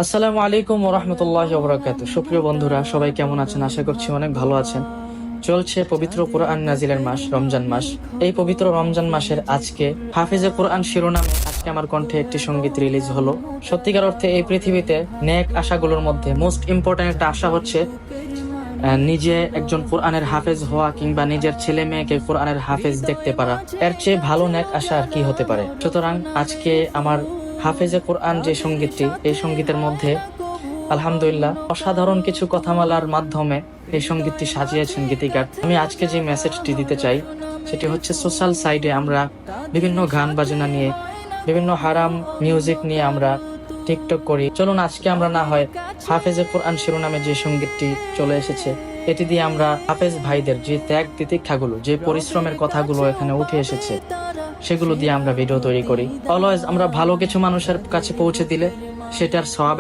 আসসালামু আলাইকুম ওয়া রাহমাতুল্লাহি ওয়া বারাকাতুহু। সুপ্রিয় বন্ধুরা, সবাই কেমন আছেন? আশা করছি অনেক ভালো আছেন। চলছে পবিত্র কোরআন নাজিলের মাস রমজান মাস। এই পবিত্র রমজান মাসের আজকে হাফিজে কোরআন শিরোনামে আজকে আমার কণ্ঠে একটি সঙ্গীত রিলিজ হলো। সত্যিকার অর্থে এই পৃথিবীতে নেক আশাগুলোর মধ্যে মোস্ট ইম্পর্ট্যান্ট একটা আশা হচ্ছে নিজে একজন কোরআনের হাফেজ হওয়া কিংবা নিজের ছেলে মেয়েকে কোরআনের হাফেজ দেখতে পারা। এর চেয়ে ভালো নেক আশা আর কি হতে পারে? সুতরাং আজকে আমার হাফেজে কোরআন যে সঙ্গীতটি, এই সঙ্গীতের মধ্যে আলহামদুলিল্লাহ অসাধারণ কিছু কথামালার মাধ্যমে এই সঙ্গীতটি সাজিয়েছেন গীতিকার। আমি আজকে যে মেসেজটি দিতে চাই সেটি হচ্ছে, সোশ্যাল সাইডে আমরা বিভিন্ন গান বাজনা নিয়ে, বিভিন্ন হারাম মিউজিক নিয়ে আমরা টিকটক করি। চলুন আজকে আমরা না হয় হাফেজে কোরআন শিরোনামে যে সঙ্গীতটি চলে এসেছে, এটি দিয়ে আমরা হাফেজ ভাইদের যে ত্যাগ তিতিক্ষাগুলো, যে পরিশ্রমের কথাগুলো এখানে উঠে এসেছে, সেগুলো দিয়ে আমরা ভিডিও তৈরি করি। অলওয়েজ আমরা ভালো কিছু মানুষের কাছে পৌঁছে দিলে সেটার সওয়াবের